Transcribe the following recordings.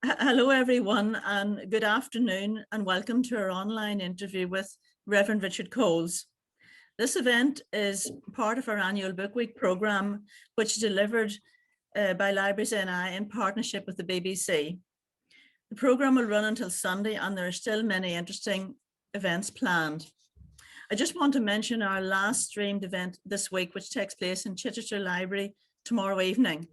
Hello, everyone, and good afternoon, and welcome to our online interview with Reverend Richard Coles. This event is part of our annual Book Week programme, which is delivered by Libraries NI in partnership with the BBC. The programme will run until Sunday, and there are still many interesting events planned. I just want to mention our last streamed event this week, which takes place in Chichester Library tomorrow evening.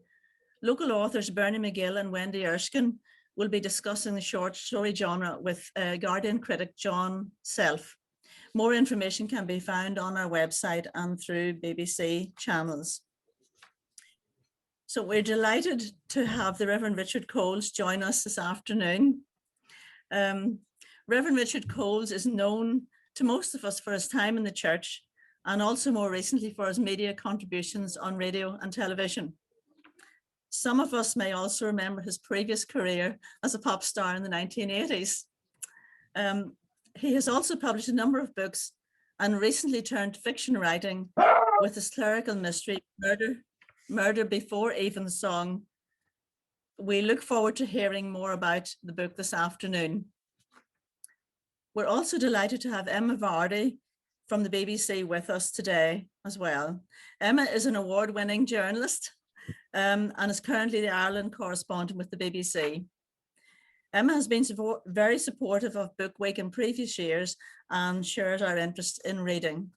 Local authors Bernie McGill and Wendy Erskine will be discussing the short story genre with Guardian critic John Self. More information can be found on our website and through BBC channels. So we're delighted to have the Reverend Richard Coles join us this afternoon. Reverend Richard Coles is known to most of us for his time in the church, and also more recently for his media contributions on radio and television. Some of us may also remember his previous career as a pop star in the 1980s. He has also published a number of books and recently turned to fiction writing with his clerical mystery, Murder Before Evensong. We look forward to hearing more about the book this afternoon. We're also delighted to have Emma Vardy from the BBC with us today as well. Emma is an award-winning journalist and is currently the Ireland correspondent with the BBC. Emma has been very supportive of Book Week in previous years and shares our interest in reading.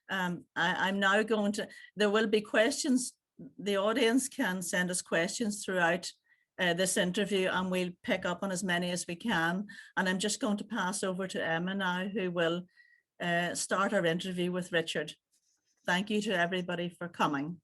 I'm now going to, there will be questions. The audience can send us questions throughout this interview, and we'll pick up on as many as we can. And I'm just going to pass over to Emma now, who will start our interview with Richard. Thank you to everybody for coming.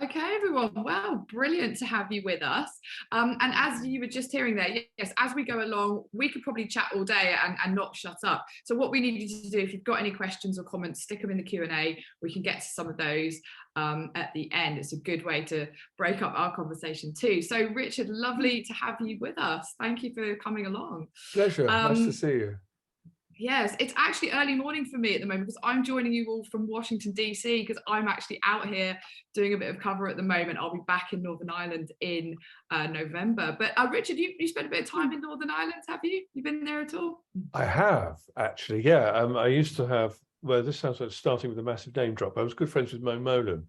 Okay, everyone. Well, brilliant to have you with us. And as you were just hearing there, yes, as we go along, we could probably chat all day and not shut up. So what we need you to do, if you've got any questions or comments, stick them in the Q&A. We can get to some of those at the end. It's a good way to break up our conversation too. So Richard, lovely to have you with us. Thank you for coming along. Pleasure. Nice to see you. Yes, it's actually early morning for me at the moment because I'm joining you all from Washington, DC, because I'm actually out here doing a bit of cover at the moment. I'll be back in Northern Ireland in November. But Richard, you spent a bit of time in Northern Ireland, have you? You been there at all? I have, actually, yeah. I used to have, well, this sounds like starting with a massive name drop. I was good friends with Mo Molan.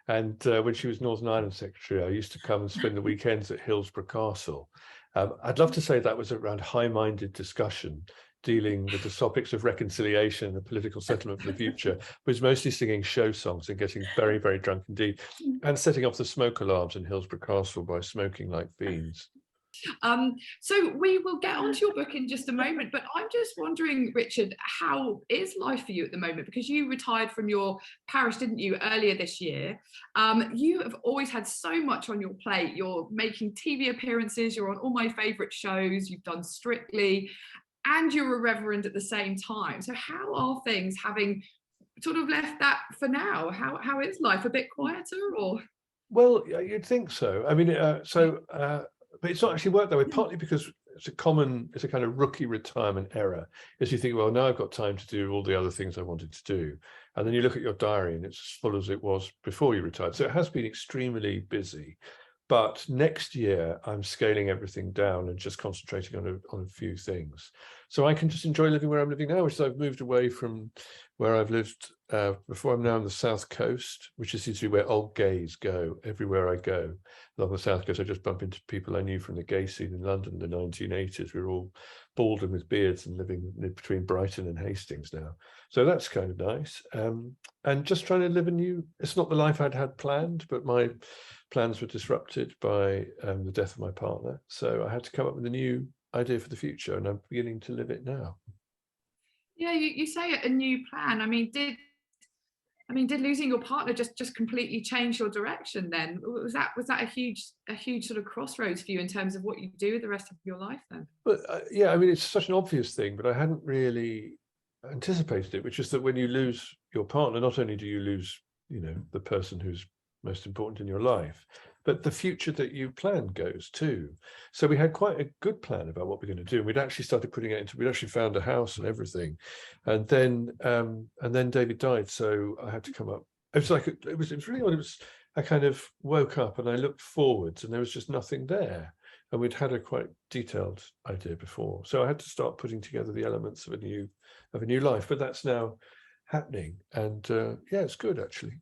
And when she was Northern Ireland Secretary, I used to come and spend the weekends at Hillsborough Castle. I'd love to say that was around high-minded discussion, dealing with the topics of reconciliation and the political settlement for the future, was mostly singing show songs and getting very, very drunk indeed, and setting off the smoke alarms in Hillsborough Castle by smoking like fiends. So we will get onto your book in just a moment, but I'm just wondering, Richard, how is life for you at the moment? Because you retired from your parish, didn't you, earlier this year? You have always had so much on your plate. You're making TV appearances, you're on all my favourite shows, you've done Strictly, and you're a reverend at the same time. So how are things, having sort of left that for now? How is life? A bit quieter, or? Well, you'd think so. I mean, but it's not actually worked that way, partly because it's a kind of rookie retirement error, as you think, well, now I've got time to do all the other things I wanted to do. And then you look at your diary and it's as full as it was before you retired. So it has been extremely busy. But next year, I'm scaling everything down and just concentrating on a few things. So I can just enjoy living where I'm living now, which is I've moved away from where I've lived before. I'm now on the South Coast, which is usually where old gays go. Everywhere I go along the South Coast, I just bump into people I knew from the gay scene in London in the 1980s. We were all bald and with beards and living between Brighton and Hastings now. So that's kind of nice. And just trying to live a new, it's not the life I'd had planned, but my plans were disrupted by the death of my partner. So I had to come up with a new idea for the future, and I'm beginning to live it now. Yeah, you say a new plan. I mean, did losing your partner just completely change your direction then? Was that a huge sort of crossroads for you in terms of what you do with the rest of your life then? But yeah, I mean, it's such an obvious thing, but I hadn't really anticipated it, which is that when you lose your partner, not only do you lose, the person who's most important in your life, but the future that you plan goes too. So we had quite a good plan about what we're going to do. We'd actually started putting it into, we'd actually found a house and everything. And then David died. So I had to come up. It was really odd. I kind of woke up and I looked forwards and there was just nothing there. And we'd had a quite detailed idea before. So I had to start putting together the elements of a new life, but that's now happening. And yeah, it's good actually.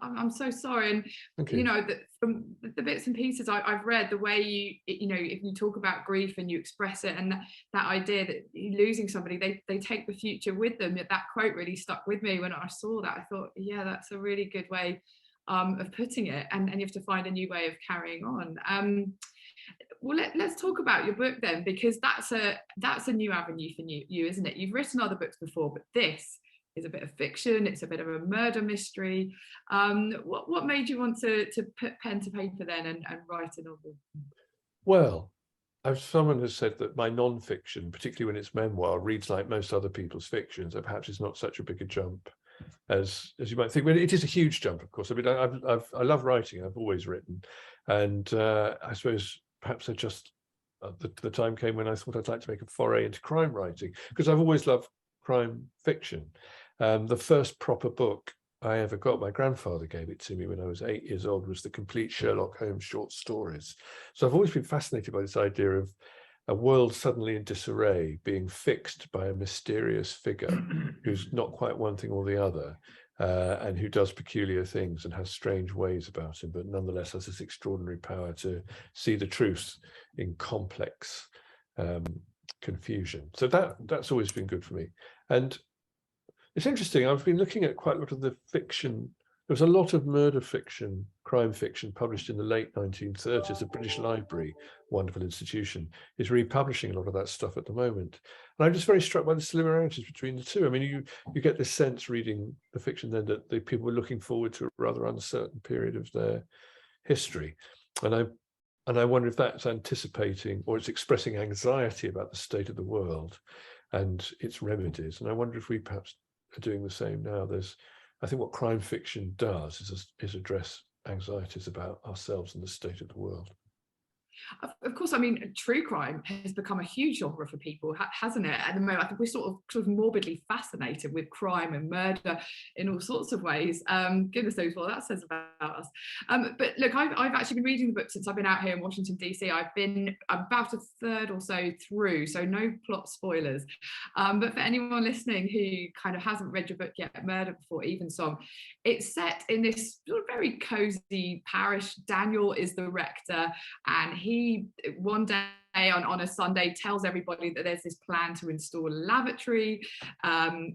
I'm so sorry. And Thank you. you know, that from the bits and pieces I've read, the way you know, if you talk about grief and you express it, and that idea that losing somebody, they take the future with them. That quote really stuck with me when I saw that. I thought, yeah, that's a really good way of putting it. And you have to find a new way of carrying on. Well, let's talk about your book then, because that's a new avenue for you, isn't it? You've written other books before, but this is a bit of fiction. It's a bit of a murder mystery. What made you want to put pen to paper then and write a novel? Well, as someone has said that my non-fiction, particularly when it's memoir, reads like most other people's fiction, so perhaps it's not such a big a jump as you might think. But it is a huge jump, of course. I mean, I love writing. I've always written, and I suppose perhaps the time came when I thought I'd like to make a foray into crime writing, because I've always loved crime fiction. The first proper book I ever got, my grandfather gave it to me when I was 8 years old, was the complete Sherlock Holmes short stories. So I've always been fascinated by this idea of a world suddenly in disarray being fixed by a mysterious figure who's not quite one thing or the other, and who does peculiar things and has strange ways about him, but nonetheless has this extraordinary power to see the truth in complex confusion. So that's always been good for me. And it's interesting, I've been looking at quite a lot of the fiction. There was a lot of murder fiction, crime fiction published in the late 1930s. The British Library, wonderful institution, is republishing a lot of that stuff at the moment. And I'm just very struck by the similarities between the two. I mean, you get this sense reading the fiction then that the people were looking forward to a rather uncertain period of their history. And I wonder if that's anticipating or it's expressing anxiety about the state of the world and its remedies. And I wonder if we perhaps are doing the same now. I think what crime fiction does is address anxieties about ourselves and the state of the world. Of course, I mean, true crime has become a huge genre for people, hasn't it? At the moment, I think we're sort of morbidly fascinated with crime and murder in all sorts of ways. Goodness knows what that says about us. But look, I've actually been reading the book since I've been out here in Washington, DC. I've been about a third or so through, so no plot spoilers. But for anyone listening who kind of hasn't read your book yet, Murder Before Evensong, it's set in this sort of very cozy parish. Daniel is the rector, and he one day on a Sunday tells everybody that there's this plan to install a lavatory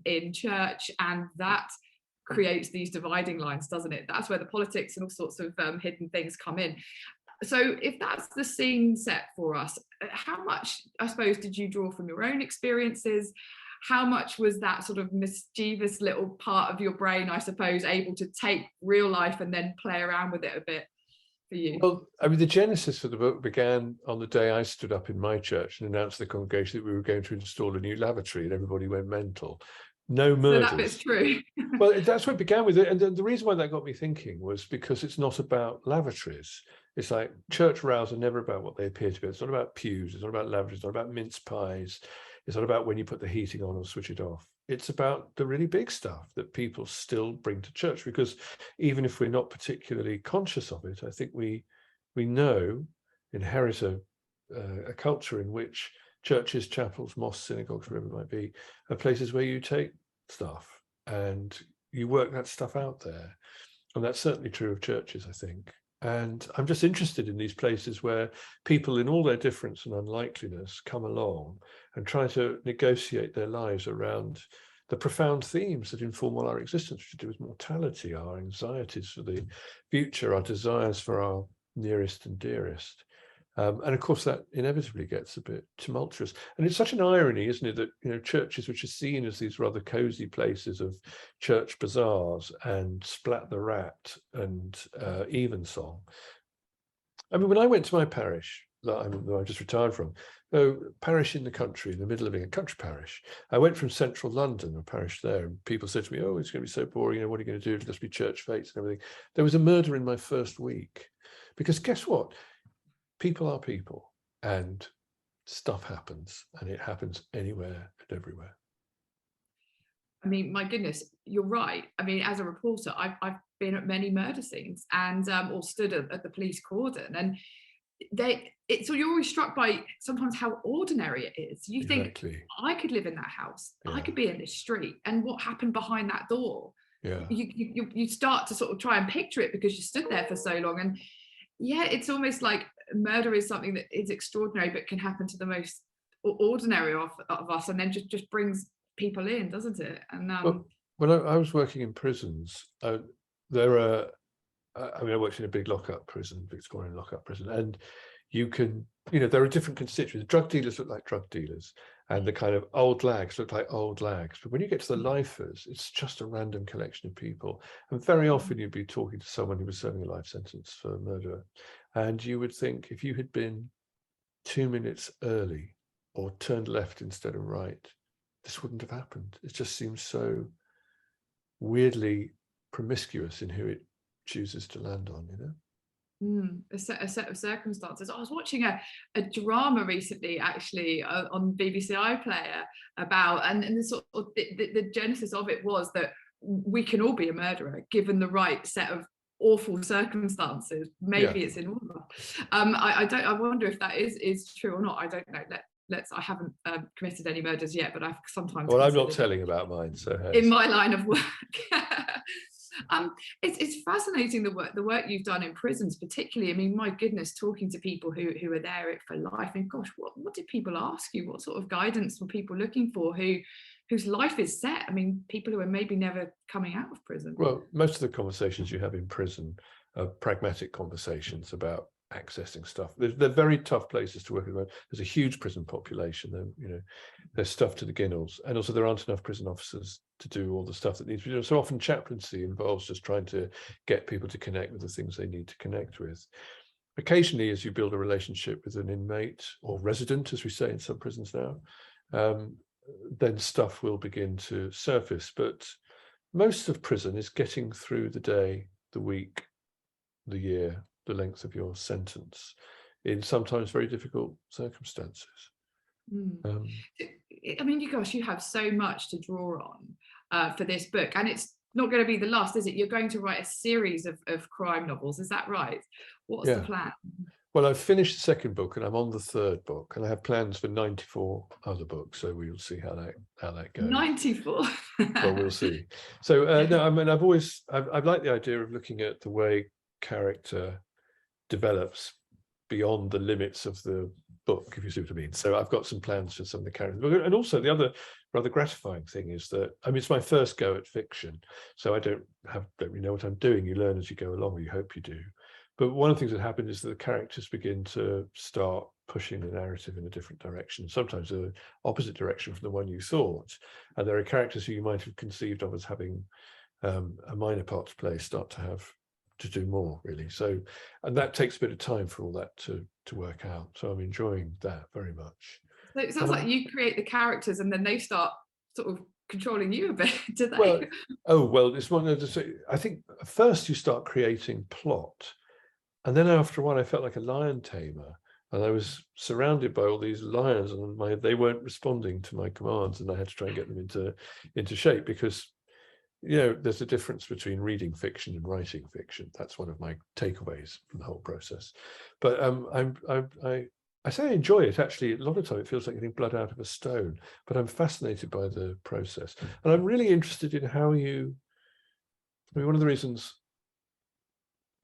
in church, and that creates these dividing lines, doesn't it? That's where the politics and all sorts of hidden things come in. So if that's the scene set for us, how much, I suppose, did you draw from your own experiences? How much was that sort of mischievous little part of your brain, I suppose, able to take real life and then play around with it a bit for you? Well, I mean, the genesis for the book began on the day I stood up in my church and announced to the congregation that we were going to install a new lavatory, and everybody went mental. No murders. So that bit's true. Well, that's what began with it. And the reason why that got me thinking was because it's not about lavatories. It's like church rows are never about what they appear to be. It's not about pews. It's not about lavatories. It's not about mince pies. It's not about when you put the heating on or switch it off. It's about the really big stuff that people still bring to church, because even if we're not particularly conscious of it, I think we inherit a culture in which churches, chapels, mosques, synagogues, wherever it might be, are places where you take stuff and you work that stuff out there. And that's certainly true of churches, I think. And I'm just interested in these places where people in all their difference and unlikeliness come along and try to negotiate their lives around the profound themes that inform all our existence, which to do with mortality, our anxieties for the future, our desires for our nearest and dearest. And of course, that inevitably gets a bit tumultuous. And it's such an irony, isn't it, that, you know, churches which are seen as these rather cozy places of church bazaars and Splat the Rat and Evensong. I mean, when I went to my parish that I just retired from, parish in the country, in the middle of a country parish, I went from central London, a parish there, and people said to me, "Oh, it's going to be so boring. You know, what are you going to do? It'll just be church fates and everything." There was a murder in my first week, because guess what? People are people, and stuff happens, and it happens anywhere and everywhere. I mean, my goodness, you're right. I mean, as a reporter, I've been at many murder scenes and or stood at the police cordon, and so you're always struck by sometimes how ordinary it is. You think, I could live in that house, I could be in this street, and what happened behind that door? You start to sort of try and picture it because you stood there for so long. And it's almost like murder is something that is extraordinary but can happen to the most ordinary of us, and then just brings people in, doesn't it? And when I was working in prisons, there are, I mean, I worked in a big lockup prison, Victorian lockup prison, and there are different constituents. Drug dealers look like drug dealers, and the kind of old lags look like old lags. But when you get to the lifers, it's just a random collection of people. And very often you'd be talking to someone who was serving a life sentence for murder, and you would think, if you had been 2 minutes early or turned left instead of right, this wouldn't have happened. It just seems so weirdly promiscuous in who it chooses to land on, a set of circumstances. I was watching a drama recently, actually, on BBC iPlayer about, and the sort of the genesis of it was that we can all be a murderer given the right set of awful circumstances. Maybe it's in all of us. I wonder if that is true or not. I don't know. I haven't committed any murders yet, but I've sometimes. Well, I'm not telling about mine, so in my line of work. It's fascinating the work you've done in prisons, particularly. I mean, my goodness, talking to people who are there for life. I mean, gosh, what did people ask you? What sort of guidance were people looking for whose life is set? I mean, people who are maybe never coming out of prison. Well, most of the conversations you have in prison are pragmatic conversations about accessing stuff. They're very tough places to work in. There's a huge prison population. There's stuff to the ginnels, and also there aren't enough prison officers to do all the stuff that needs to be done. So often chaplaincy involves just trying to get people to connect with the things they need to connect with. Occasionally, as you build a relationship with an inmate or resident, as we say in some prisons now, then stuff will begin to surface. But most of prison is getting through the day, the week, the year, the length of your sentence in sometimes very difficult circumstances. I mean, gosh, you have so much to draw on for this book, and it's not going to be the last, is it? You're going to write a series of crime novels, is that right? What's the plan? Well, I've finished the second book and I'm on the third book, and I have plans for 94 other books, so we'll see how that goes. 94. Well, we'll see. So no, I mean, I've liked the idea of looking at the way character develops beyond the limits of the book, if you see what I mean. So I've got some plans for some of the characters. And also the other rather gratifying thing is that, I mean, it's my first go at fiction, so I don't really know what I'm doing. You learn as you go along, or you hope you do. But one of the things that happened is that the characters begin to start pushing the narrative in a different direction, sometimes the opposite direction from the one you thought. And there are characters who you might have conceived of as having a minor part to play start to do more, really. So, and that takes a bit of time for all that to work out. So I'm enjoying that very much. So it sounds like you create the characters and then they start sort of controlling you a bit, do they? Well, it's one of the, I think first you start creating plot, and then after a while I felt like a lion tamer, and I was surrounded by all these lions, and they weren't responding to my commands, and I had to try and get them into shape, because there's a difference between reading fiction and writing fiction. That's one of my takeaways from the whole process. But I say I enjoy it. Actually, a lot of the time it feels like getting blood out of a stone, but I'm fascinated by the process. And I'm really interested in how one of the reasons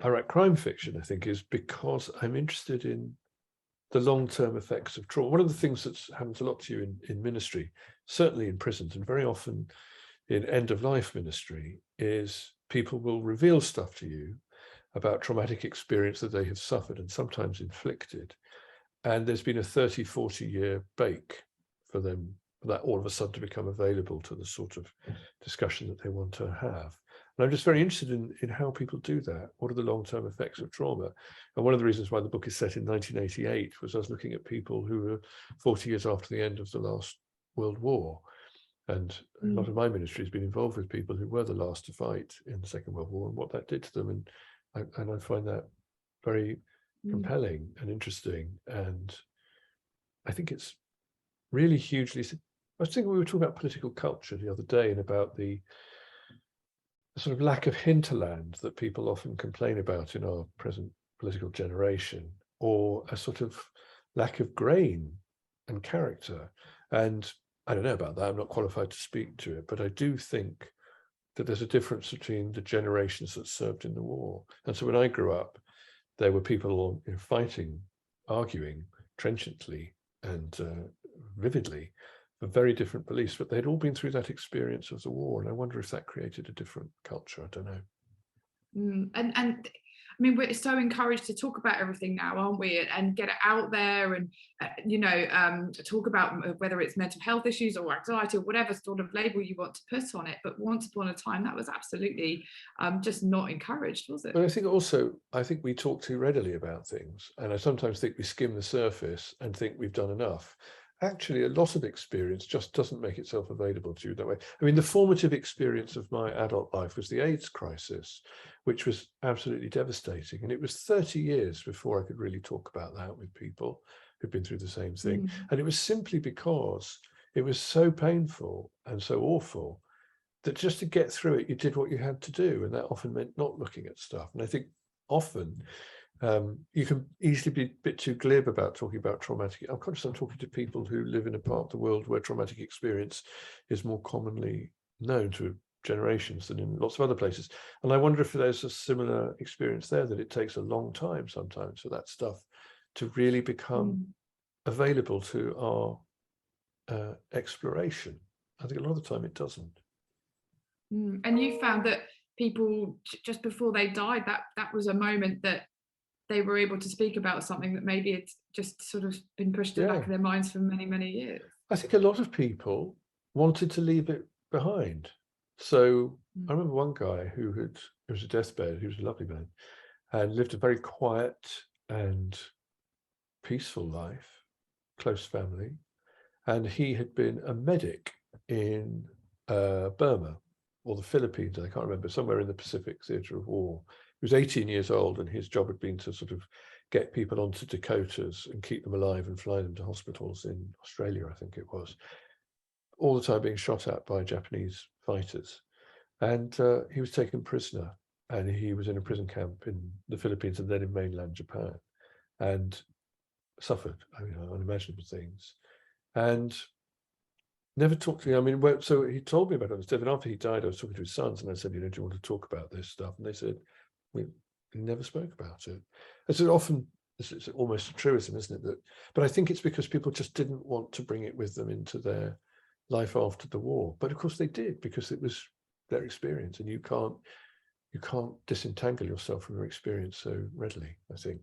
I write crime fiction, I think, is because I'm interested in the long-term effects of trauma. One of the things that happens a lot to you in ministry, certainly in prisons, and very often in end-of-life ministry, is people will reveal stuff to you about traumatic experience that they have suffered and sometimes inflicted. And there's been a 30, 40-year bake for them, for that all of a sudden to become available to the sort of discussion that they want to have. And I'm just very interested in how people do that. What are the long-term effects of trauma? And one of the reasons why the book is set in 1988 was I was looking at people who were 40 years after the end of the last World War. And a lot of my ministry has been involved with people who were the last to fight in the Second World War and what that did to them. And I find that very compelling and interesting. And I think it's really hugely... I was thinking we were talking about political culture the other day and about the sort of lack of hinterland that people often complain about in our present political generation, or a sort of lack of grain and character. And I don't know about that, I'm not qualified to speak to it, but I do think that there's a difference between the generations that served in the war. And so when I grew up, there were people, you know, fighting, arguing trenchantly and vividly for very different beliefs, but they'd all been through that experience of the war. And I wonder if that created a different culture. I don't know. And I mean, we're so encouraged to talk about everything now, aren't we? And get it out there, and talk about whether it's mental health issues or anxiety or whatever sort of label you want to put on it. But once upon a time, that was absolutely just not encouraged, was it? But I think we talk too readily about things, and I sometimes think we skim the surface and think we've done enough. Actually, a lot of experience just doesn't make itself available to you that way. I mean, the formative experience of my adult life was the AIDS crisis, which was absolutely devastating. And it was 30 years before I could really talk about that with people who'd been through the same thing. And it was simply because it was so painful and so awful that just to get through it, you did what you had to do. And that often meant not looking at stuff. And I think often, you can easily be a bit too glib about talking about traumatic. I'm conscious I'm talking to people who live in a part of the world where traumatic experience is more commonly known to generations than in lots of other places. And I wonder if there's a similar experience there, that it takes a long time sometimes for that stuff to really become available to our exploration. I think a lot of the time it doesn't. And you found that people, just before they died, that was a moment that they were able to speak about something that maybe it's just sort of been pushed to the back of their minds for many, many years. I think a lot of people wanted to leave it behind. So I remember one guy who was a deathbed, he was a lovely man, and lived a very quiet and peaceful life, close family. And he had been a medic in Burma or the Philippines, I can't remember, somewhere in the Pacific theatre of war. He was 18 years old, and his job had been to sort of get people onto Dakotas and keep them alive and fly them to hospitals in Australia, I think it was, all the time being shot at by Japanese fighters. And he was taken prisoner, and he was in a prison camp in the Philippines and then in mainland Japan, and suffered, unimaginable things, and never talked to me. I mean, so he told me about it. And after he died, I was talking to his sons, and I said, do you want to talk about this stuff? And they said, we never spoke about it. And so often, it's almost a truism, isn't it? But I think it's because people just didn't want to bring it with them into their life after the war. But of course they did, because it was their experience, and you can't disentangle yourself from your experience so readily, I think.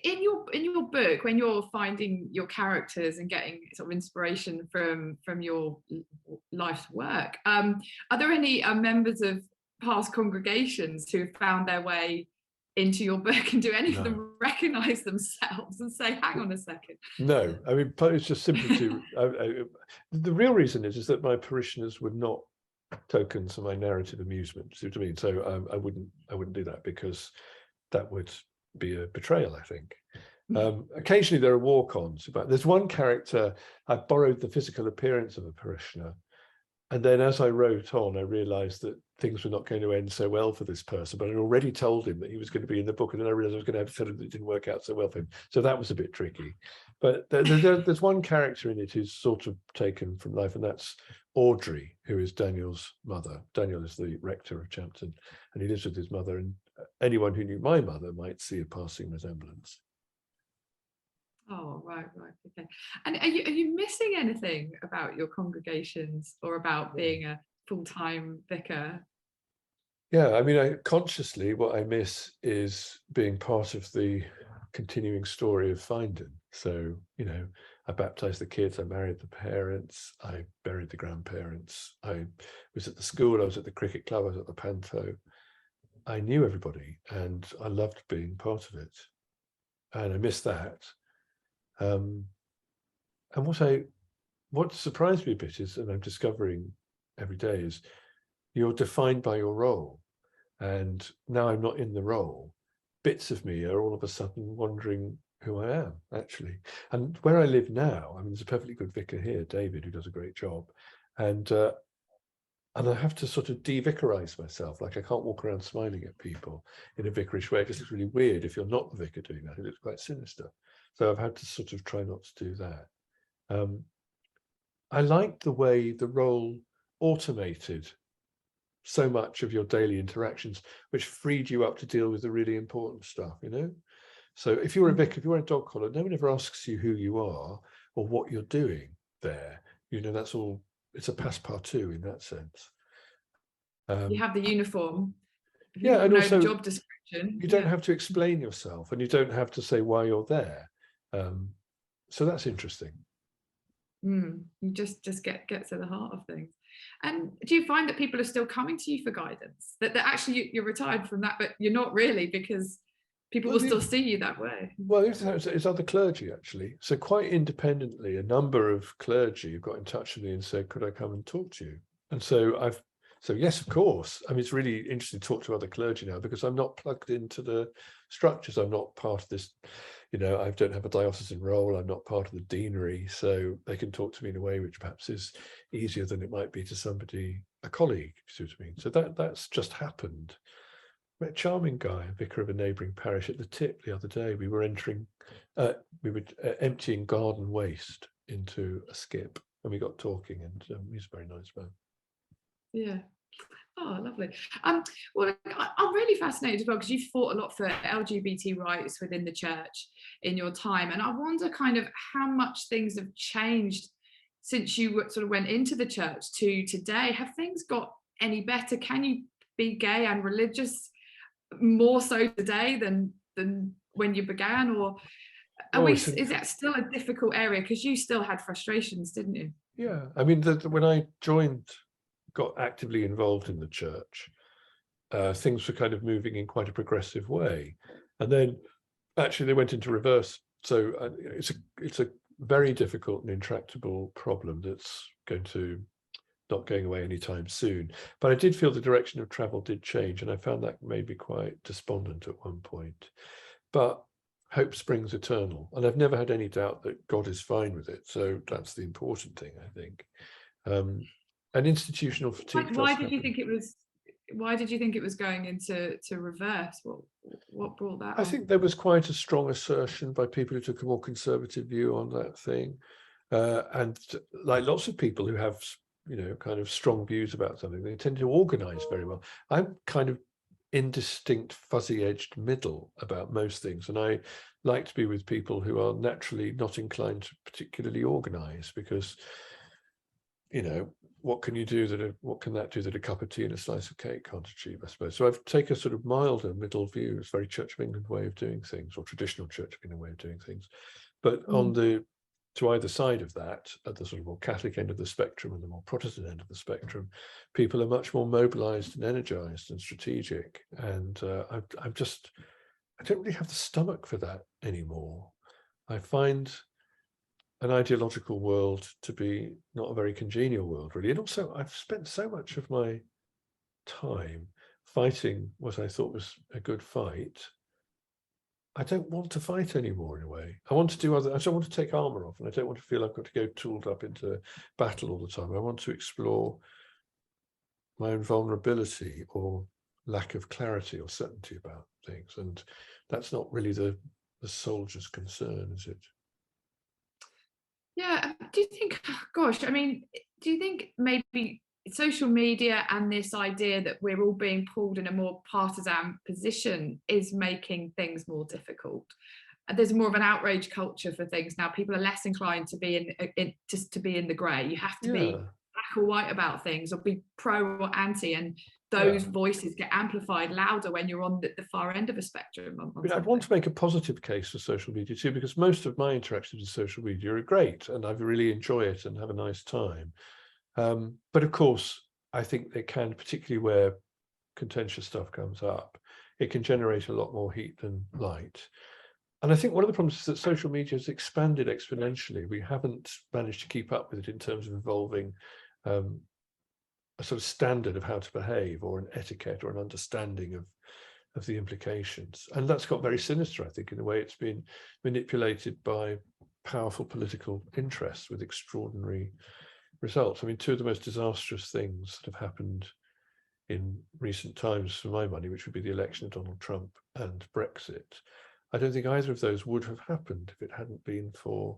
In your book, when you're finding your characters and getting sort of inspiration from your life's work, are there any members of past congregations who have found their way into your book, and do any of them recognize themselves and say, hang on a second? No, I mean, it's just simply the real reason is that my parishioners would not tokens for my narrative amusement. See what I mean? So I wouldn't do that, because that would be a betrayal, I think. Occasionally there are walk-ons, but there's one character, I borrowed the physical appearance of a parishioner, and then as I wrote on, I realized that things were not going to end so well for this person, but I'd already told him that he was going to be in the book, and then I realized I was going to have to tell him that it didn't work out so well for him. So that was a bit tricky. But there's one character in it who's sort of taken from life, and that's Audrey, who is Daniel's mother. Daniel is the rector of Champton, and he lives with his mother, and anyone who knew my mother might see a passing resemblance. Oh, right, okay. And are you missing anything about your congregations, or about being a full-time vicar? Yeah, I mean, consciously what I miss is being part of the continuing story of Findon. So, I baptized the kids, I married the parents, I buried the grandparents, I was at the school, I was at the cricket club, I was at the panto. I knew everybody, and I loved being part of it, and I miss that. And what surprised me a bit is, and I'm discovering every day, is you're defined by your role. And now I'm not in the role. Bits of me are all of a sudden wondering who I am, actually. And where I live now, I mean, there's a perfectly good vicar here, David, who does a great job. And And I have to sort of de-vicarize myself. Like I can't walk around smiling at people in a vicarish way. It just looks really weird if you're not the vicar doing that. It looks quite sinister. So I've had to sort of try not to do that. I liked the way the role automated so much of your daily interactions, which freed you up to deal with the really important stuff, you know? So if you're a vicar, if you're a dog collar, no one ever asks you who you are or what you're doing there. You know, that's all, it's a passepartout in that sense. You have the uniform. Yeah, and know also the job description. you don't have to explain yourself, and you don't have to say why you're there. So that's interesting. You just get to the heart of things. And do you find that people are still coming to you for guidance? That actually you're retired from that, but you're not really, because people will still see you that way. Well, it's other clergy actually. So quite independently, a number of clergy have got in touch with me and said, "Could I come and talk to you?" And so yes, of course. I mean, it's really interesting to talk to other clergy now because I'm not plugged into the structures. I'm not part of this, you know, I don't have a diocesan role. I'm not part of the deanery. So they can talk to me in a way which perhaps is easier than it might be to somebody, a colleague, see what I mean? So that's just happened. Met a charming guy, a vicar of a neighbouring parish at the Tip the other day. We were emptying garden waste into a skip and we got talking, and he's a very nice man. Yeah. Oh, lovely. Well, I'm really fascinated as well because you've fought a lot for LGBT rights within the church in your time, and I wonder kind of how much things have changed since you sort of went into the church to today. Have things got any better? Can you be gay and religious more so today than when you began, or is that still a difficult area? Because you still had frustrations, didn't you? Yeah, I mean, when I got actively involved in the church, things were kind of moving in quite a progressive way, and then actually they went into reverse. So it's a very difficult and intractable problem that's not going away anytime soon. But I did feel the direction of travel did change, and I found that made me quite despondent at one point. But hope springs eternal, and I've never had any doubt that God is fine with it. So that's the important thing, I think. And institutional fatigue. Why did you think it was? Why did you think it was going into reverse? What brought that? I think there was quite a strong assertion by people who took a more conservative view on that thing, and like lots of people who have, you know, kind of strong views about something, they tend to organise very well. I'm kind of indistinct, fuzzy-edged middle about most things, and I like to be with people who are naturally not inclined to particularly organise, because, you know, what can that do that a cup of tea and a slice of cake can't achieve, I suppose. So I've taken a sort of milder middle view. It's very Church of England way of doing things, or traditional Church of England way of doing things. But to either side of that, at the sort of more Catholic end of the spectrum and the more Protestant end of the spectrum, people are much more mobilized and energized and strategic. And I don't really have the stomach for that anymore. I find an ideological world to be not a very congenial world, really. And also, I've spent so much of my time fighting what I thought was a good fight. I don't want to fight anymore, in a way. I want to do I don't want to take armor off, and I don't want to feel I've got to go tooled up into battle all the time. I want to explore my own vulnerability or lack of clarity or certainty about things. And that's not really the soldier's concern, is it? Yeah. Do you think, gosh, I mean, do you think maybe social media and this idea that we're all being pulled in a more partisan position is making things more difficult? There's more of an outrage culture for things now. People are less inclined to be to be in the grey. You have to be black or white about things, or be pro or anti, and those voices get amplified louder when you're on the far end of a spectrum. I'd want to make a positive case for social media too, because most of my interactions with social media are great and I really enjoy it and have a nice time. But of course, I think they can, particularly where contentious stuff comes up, it can generate a lot more heat than light. And I think one of the problems is that social media has expanded exponentially. We haven't managed to keep up with it in terms of involving a sort of standard of how to behave, or an etiquette, or an understanding of the implications. And that's got very sinister, I think, in the way it's been manipulated by powerful political interests with extraordinary results. I mean, two of the most disastrous things that have happened in recent times, for my money, which would be the election of Donald Trump and Brexit. I don't think either of those would have happened if it hadn't been for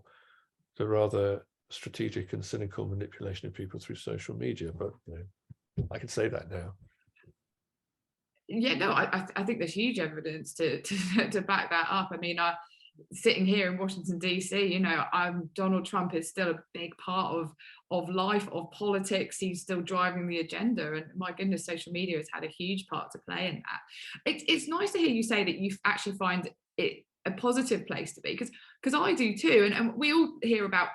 the rather strategic and cynical manipulation of people through social media. But I can say that now. Yeah, no, I think there's huge evidence to back that up. I mean, sitting here in Washington DC, Donald Trump is still a big part of life, of politics. He's still driving the agenda, and my goodness, social media has had a huge part to play in that. It's nice to hear you say that you actually find it a positive place to be, because I do too, and we all hear about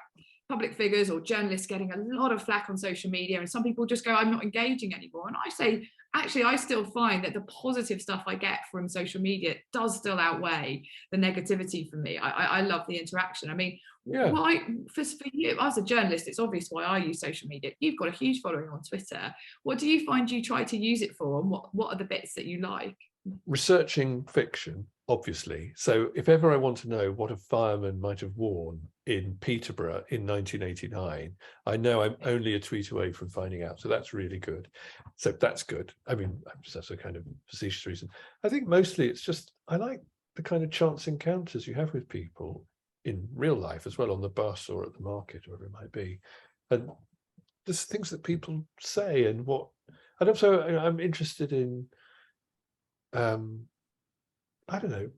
public figures or journalists getting a lot of flack on social media, and some people just go, I'm not engaging anymore. And I say, actually, I still find that the positive stuff I get from social media does still outweigh the negativity for me. I love the interaction. I mean, why, for you, as a journalist, it's obvious why I use social media. You've got a huge following on Twitter. What do you find you try to use it for, and what are the bits that you like? Researching fiction, obviously. So if ever I want to know what a fireman might have worn in Peterborough in 1989, I know I'm only a tweet away from finding out. So that's really good. So that's good. I mean, that's a kind of facetious reason. I think mostly it's just, I like the kind of chance encounters you have with people in real life as well, on the bus or at the market, or whatever it might be. And there's things that people say, and also I'm interested in, I don't know,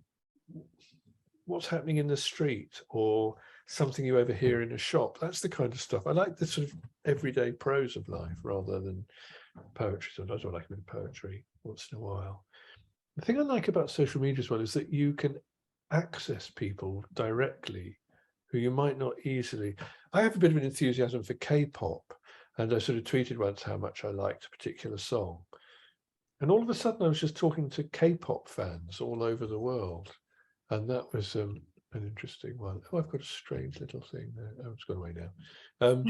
what's happening in the street or something you overhear in a shop. That's the kind of stuff. I like the sort of everyday prose of life rather than poetry. Sometimes I like a bit of poetry once in a while. The thing I like about social media as well is that you can access people directly who you might not easily. I have a bit of an enthusiasm for K-pop, and I sort of tweeted once how much I liked a particular song. And all of a sudden, I was just talking to K-pop fans all over the world, and that was an interesting one. Oh, I've got a strange little thing there. Oh, it's gone away now.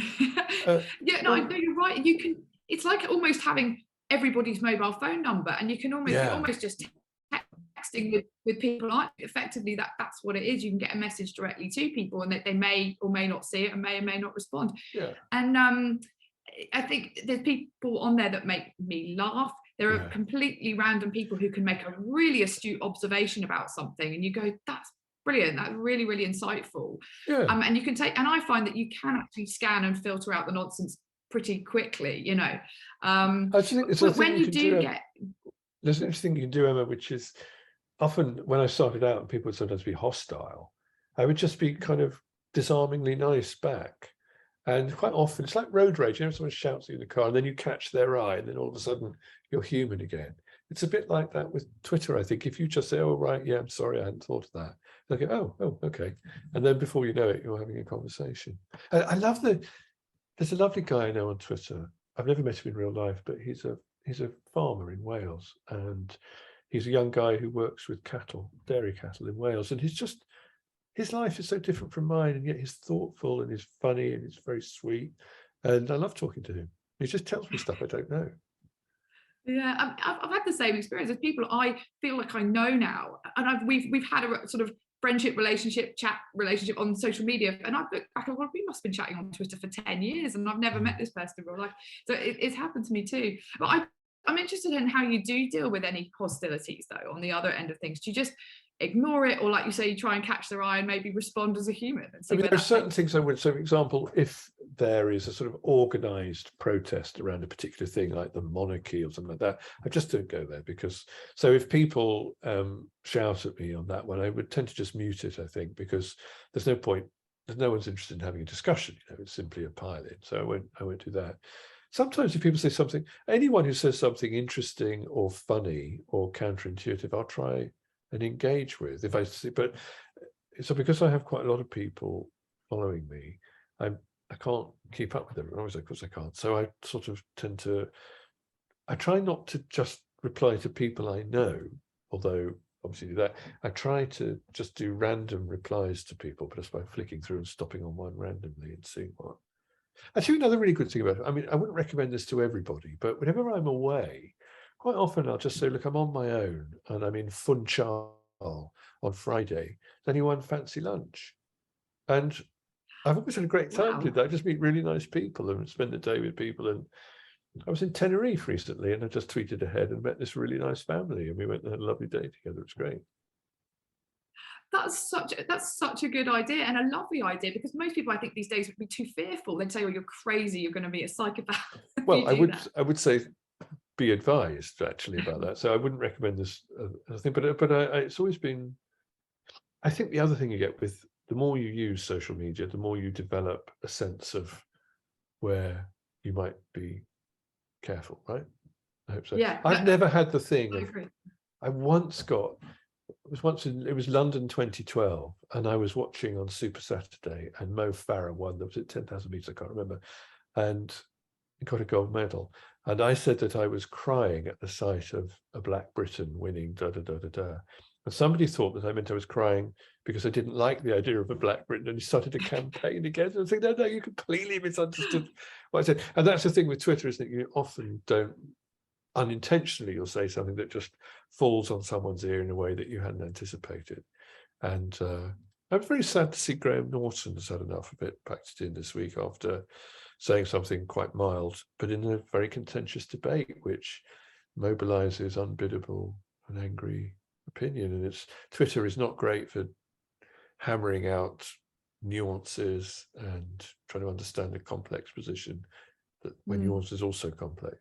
Yeah, no, I know you're right. You can. It's like almost having everybody's mobile phone number, and you can almost you're almost just texting with people. Effectively, that's what it is. You can get a message directly to people, and they may or may not see it, and may or may not respond. Yeah. And I think there's people on there that make me laugh. There are completely random people who can make a really astute observation about something, and you go, that's brilliant, that's really, really insightful. And you can take, and I find that you can actually scan and filter out the nonsense pretty quickly, I think it's when you do get, there's an interesting thing you can do, Emma, which is often when I started out and people would sometimes be hostile, I would just be kind of disarmingly nice back. And quite often it's like road rage, someone shouts at you in the car and then you catch their eye and then all of a sudden you're human again. It's a bit like that with Twitter, I think. If you just say, oh, right, yeah, I'm sorry, I hadn't thought of that. They'll go, oh, okay. And then before you know it, you're having a conversation. I love there's a lovely guy I know on Twitter. I've never met him in real life, but he's a farmer in Wales. And he's a young guy who works with dairy cattle in Wales. And his life is so different from mine, and yet he's thoughtful and he's funny and he's very sweet. And I love talking to him. He just tells me stuff I don't know. Yeah, I've had the same experience as people I feel like I know now, and we've had a sort of friendship chat relationship on social media, and I've looked back, well, we must have been chatting on Twitter for 10 years, and I've never met this person in real life. So it's happened to me too. But I'm interested in how you do deal with any hostilities, though, on the other end of things. Do you just ignore it, or like you say, you try and catch their eye and maybe respond as a human? And there are certain things I would. So, for example, if there is a sort of organized protest around a particular thing, like the monarchy or something like that, I just don't go there, because so if people shout at me on that one, I would tend to just mute it, I think, because there's no point. There's no one's interested in having a discussion. It's simply a pile-in. So I won't do that. Sometimes if people say something, anyone who says something interesting or funny or counterintuitive, I'll try and engage with. If I see, but so because I have quite a lot of people following me, I can't keep up with everyone. Of course I can't. So I sort of I try not to just reply to people I know, although obviously do that. I try to just do random replies to people, but just by flicking through and stopping on one randomly and seeing what. Actually, another really good thing about it, I mean, I wouldn't recommend this to everybody, but whenever I'm away, quite often I'll just say, look, I'm on my own and I'm in Funchal on Friday. Does anyone fancy lunch? And I've always had a great time Wow. doing that. I just meet really nice people and spend the day with people. And I was in Tenerife recently, and I just tweeted ahead and met this really nice family, and we went and had a lovely day together. It was great. That's such a good idea and a lovely idea, because most people I think these days would be too fearful. They'd say, "Oh, you're crazy. You're going to be a psychopath." if Well, you I do would that. I would say be advised actually about that. So I wouldn't recommend this as a thing, but it's always been. I think the other thing you get with the more you use social media, the more you develop a sense of where you might be careful, right? I hope so. Yeah, I've never had the thing I of. agree. I once got. It was London 2012, and I was watching on Super Saturday, and Mo Farah won. There was at 10,000 meters, I can't remember, and he got a gold medal. And I said that I was crying at the sight of a Black Briton winning. Da da da da da. And somebody thought that I meant I was crying because I didn't like the idea of a Black Briton, and he started a campaign against it. I was like, no, you completely misunderstood what I said. And that's the thing with Twitter, isn't it? You often don't. Unintentionally, you'll say something that just falls on someone's ear in a way that you hadn't anticipated. And I'm very sad to see Graham Norton has had enough of it packed in this week after saying something quite mild, but in a very contentious debate, which mobilizes unbiddable and angry opinion. And Twitter is not great for hammering out nuances and trying to understand a complex position that when yours is also complex,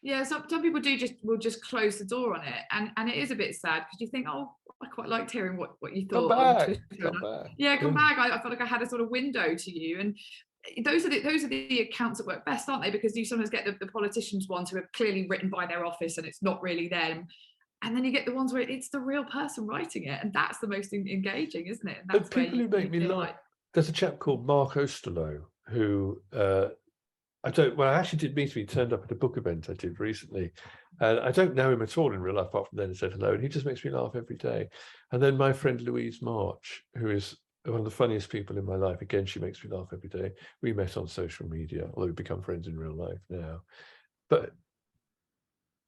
Yeah, some people will just close the door on it, and it is a bit sad because you think, oh, I quite liked hearing what you Come thought on back, Twitter. come back. Yeah, come back. I felt like I had a sort of window to you, and those are the accounts that work best, aren't they? Because you sometimes get the politicians ones who are clearly written by their office and it's not really them, and then you get the ones where it's the real person writing it, and that's the most engaging, isn't it? And that's But people who make me feel laugh. There's a chap called Mark Osterloh who I actually did meet him. He turned up at a book event I did recently. And I don't know him at all in real life, apart from then and said hello. And he just makes me laugh every day. And then my friend Louise March, who is one of the funniest people in my life. Again, she makes me laugh every day. We met on social media, although we've become friends in real life now. But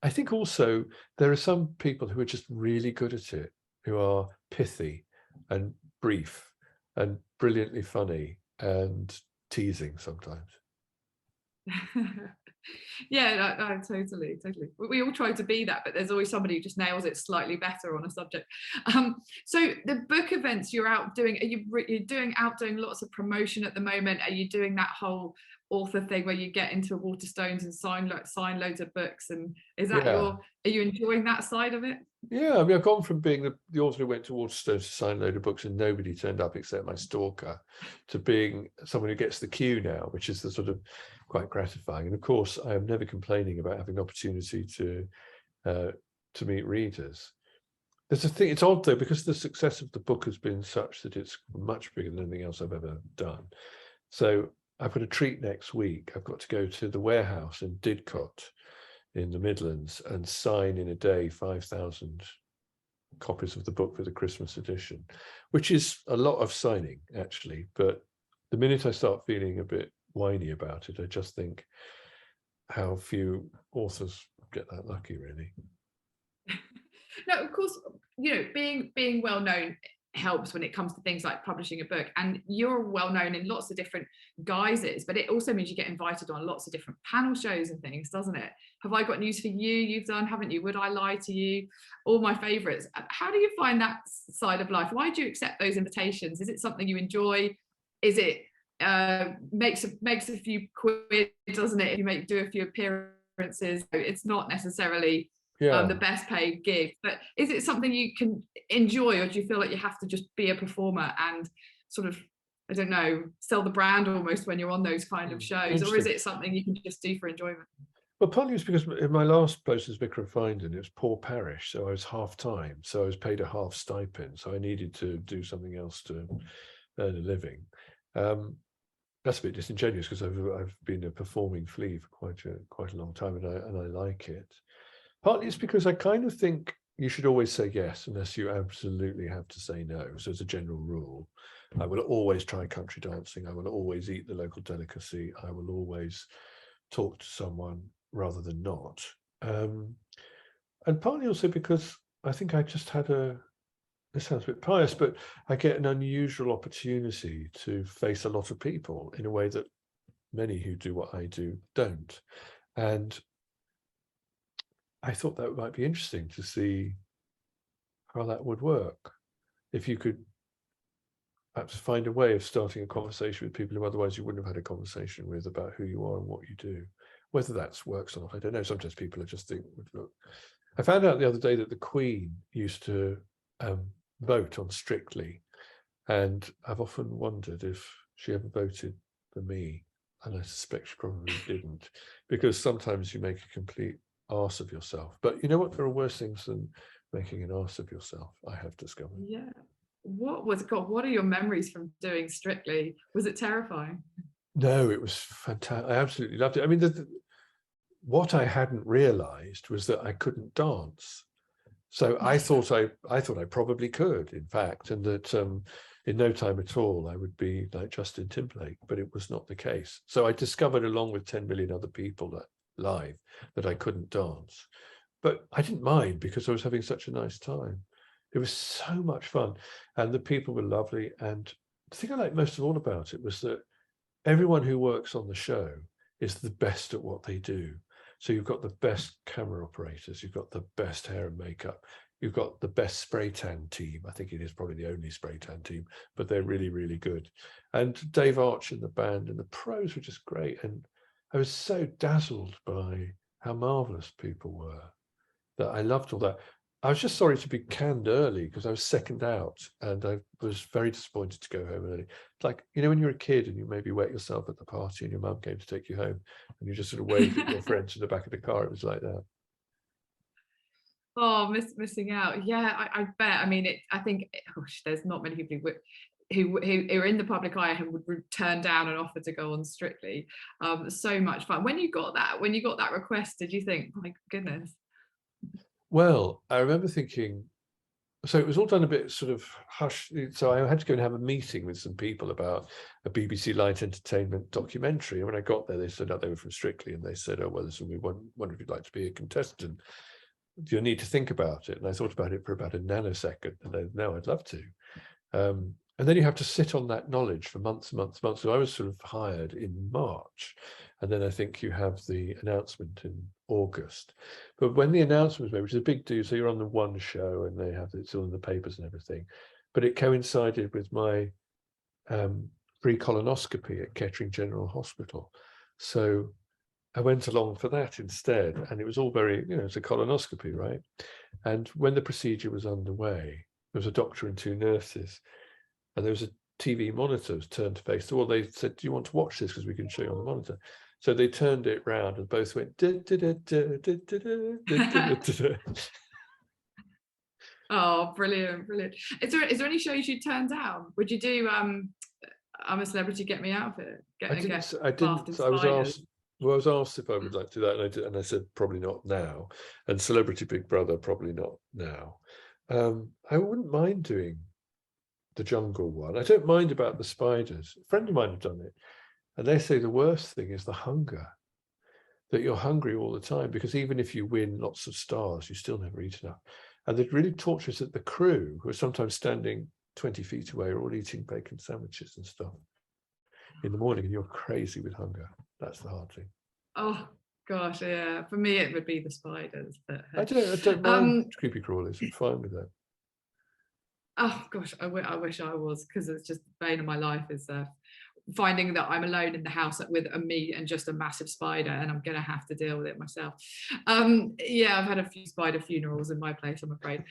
I think also there are some people who are just really good at it, who are pithy and brief and brilliantly funny and teasing sometimes. Yeah, no, totally. We all try to be that, but there's always somebody who just nails it slightly better on a subject. So the book events you're out doing, you're doing lots of promotion at the moment? Are you doing that whole author thing where you get into Waterstones and sign loads of books? And is that are you enjoying that side of it? Yeah, I mean, I've gone from being the author who went to Waterstones to sign a load of books and nobody turned up except my stalker, to being someone who gets the queue now, which is the sort of quite gratifying. And of course, I am never complaining about having an opportunity to meet readers. There's a thing, it's odd though, because the success of the book has been such that it's much bigger than anything else I've ever done. So I've got a treat next week. I've got to go to the warehouse in Didcot in the Midlands and sign in a day 5,000 copies of the book for the Christmas edition, which is a lot of signing actually. But the minute I start feeling a bit whiny about it, I just think how few authors get that lucky, really. No, of course, being well known helps when it comes to things like publishing a book, and you're well known in lots of different guises, but it also means you get invited on lots of different panel shows and things, doesn't it? Have I Got News for You? You've done, haven't you? Would I Lie to You? All my favorites. How do you find that side of life? Why do you accept those invitations? Is it something you enjoy? Is it makes a few quid, doesn't it, if you do a few appearances? It's not necessarily the best paid gig, but is it something you can enjoy, or do you feel like you have to just be a performer and sort of, I don't know, sell the brand almost when you're on those kind of shows, or is it something you can just do for enjoyment? Well, partly it's because in my last post as Vicar of Findon, it was poor parish, so I was half time, so I was paid a half stipend, so I needed to do something else to earn a living. That's a bit disingenuous because I've been a performing flea for quite a long time, and I like it. Partly it's because I kind of think you should always say yes unless you absolutely have to say no. So as a general rule, I will always try country dancing. I will always eat the local delicacy. I will always talk to someone rather than not. And partly also because I think I just had a this sounds a bit pious, but I get an unusual opportunity to face a lot of people in a way that many who do what I do don't. And I thought that might be interesting to see how that would work. If you could perhaps find a way of starting a conversation with people who otherwise you wouldn't have had a conversation with about who you are and what you do. Whether that works or not, I don't know. Sometimes people just think, look. I found out the other day that the Queen used to vote on Strictly, and I've often wondered if she ever voted for me, and I suspect she probably didn't, because sometimes you make a complete arse of yourself. But you know what? There are worse things than making an arse of yourself, I have discovered. Yeah. What are your memories from doing Strictly? Was it terrifying? No, it was fantastic. I absolutely loved it. I mean, what I hadn't realized was that I couldn't dance. So I thought I probably could, in fact, and that in no time at all I would be like Justin Timberlake, but it was not the case. So I discovered, along with 10 million other people live, that I couldn't dance. But I didn't mind because I was having such a nice time. It was so much fun, and the people were lovely. And the thing I liked most of all about it was that everyone who works on the show is the best at what they do. So you've got the best camera operators, you've got the best hair and makeup, you've got the best spray tan team. I think it is probably the only spray tan team, but they're really, really good. And Dave Arch in the band, and the pros were just great. And I was so dazzled by how marvelous people were that I loved all that. I was just sorry to be canned early because I was second out, and I was very disappointed to go home early. It's like, you know, when you're a kid and you maybe wet yourself at the party and your mum came to take you home and you just sort of waved at your friends in the back of the car. It was like that. Oh, missing out. Yeah, I bet. I mean, I think, gosh, there's not many people who are in the public eye and would turn down an offer to go on Strictly. So much fun. When you got that request, did you think, my goodness? Well, I remember thinking, so it was all done a bit sort of hush. So I had to go and have a meeting with some people about a BBC Light Entertainment documentary. And when I got there, they said, oh, they were from Strictly, and they said, oh, well, this will be wonder if you'd like to be a contestant. You'll need to think about it. And I thought about it for about a nanosecond, and then, no, I'd love to. And then you have to sit on that knowledge for months. So I was sort of hired in March. And then I think you have the announcement in August. But when the announcement was made, which is a big deal, so you're on the one show and they have it's all in the papers and everything. But it coincided with my free colonoscopy at Kettering General Hospital. So I went along for that instead. And it was all very, it's a colonoscopy, right? And when the procedure was underway, there was a doctor and two nurses. And there was a TV monitor turned to face the wall. They said, do you want to watch this? Because we can show you on the monitor. So they turned it round and both went. Oh, brilliant. Is there any shows you turned down? Would you do I'm a Celebrity, Get Me Out of It? I didn't. So I was asked. Well, I was asked if I would like to do that, and I did, and I said probably not now. And Celebrity Big Brother, probably not now. I wouldn't mind doing the jungle one. I don't mind about the spiders. A friend of mine had done it, and they say the worst thing is the hunger, that you're hungry all the time, because even if you win lots of stars, you still never eat enough. And it really tortures that the crew, who are sometimes standing 20 feet away, are all eating bacon sandwiches and stuff in the morning, and you're crazy with hunger. That's the hard thing. Oh gosh, yeah. For me, it would be the spiders. But I don't mind creepy crawlers. I'm fine with that. Oh gosh, I wish I was, because it's just the bane of my life is finding that I'm alone in the house with me and just a massive spider, and I'm gonna have to deal with it myself. Yeah, I've had a few spider funerals in my place, I'm afraid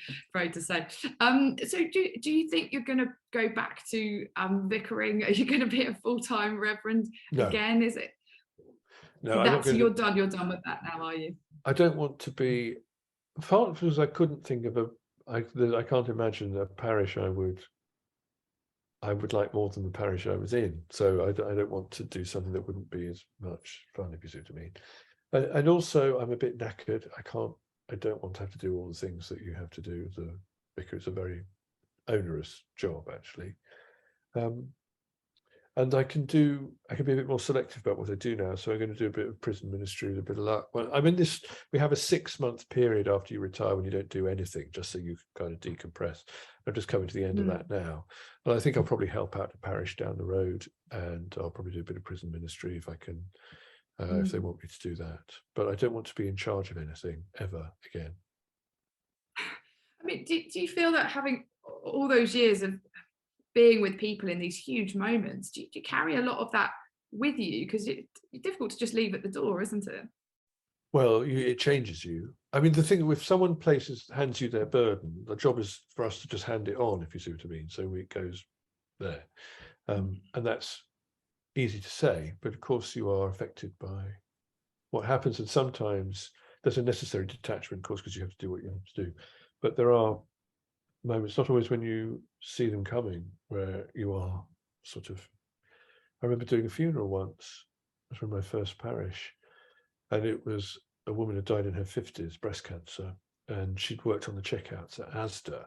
to say. So do you think you're gonna go back to vicariing? Are you gonna be a full-time reverend again? Is it? No, that's you're done with that now, are you? I don't want to be, partly because I couldn't think of I can't imagine a parish I would like more than the parish I was in. So I don't want to do something that wouldn't be as much fun, if you see what I mean. And also, I'm a bit knackered. I don't want to have to do all the things that you have to do as a vicar. It's a very onerous job, actually. And I can be a bit more selective about what I do now. So I'm going to do a bit of prison ministry with a bit of luck. Well, I'm in we have a 6-month period after you retire when you don't do anything, just so you can kind of decompress. I'm just coming to the end of that now. But I think I'll probably help out the parish down the road, and I'll probably do a bit of prison ministry if I can, if they want me to do that. But I don't want to be in charge of anything ever again. I mean, do you feel that having all those years of being with people in these huge moments, do you carry a lot of that with you? Because it's difficult to just leave at the door, isn't it? Well, it changes you. I mean, the thing, if someone hands you their burden, the job is for us to just hand it on, if you see what I mean. So it goes there. And that's easy to say, but of course you are affected by what happens. And sometimes there's a necessary detachment, of course, because you have to do what you have to do. But there are moments, not always when you see them coming, where you are sort of, I remember doing a funeral once from my first parish, and it was a woman who died in her 50s, breast cancer, and she'd worked on the checkouts at Asda,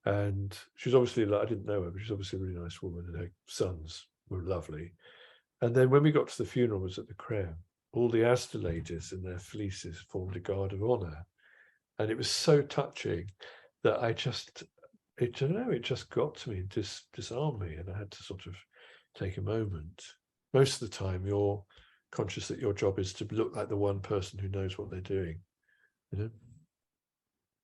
and she was obviously, I didn't know her, but she's obviously a really nice woman, and her sons were lovely. And then when we got to the funeral, was at the Creme, all the Asda ladies in their fleeces formed a guard of honour, and it was so touching that it just got to me, disarmed me, and I had to sort of take a moment. Most of the time, you're conscious that your job is to look like the one person who knows what they're doing, you know.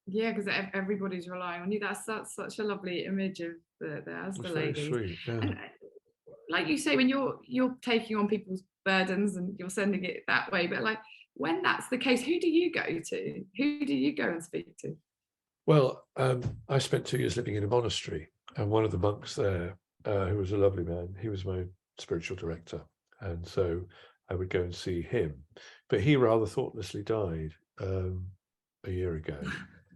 Yeah, because everybody's relying on you. That's such a lovely image of the Asda ladies. Sweet, yeah. And like you say, when you're taking on people's burdens and you're sending it that way, but like when that's the case, who do you go to? Who do you go and speak to? Well, I spent 2 years living in a monastery, and one of the monks there, who was a lovely man, he was my spiritual director, and so I would go and see him. But he rather thoughtlessly died a year ago.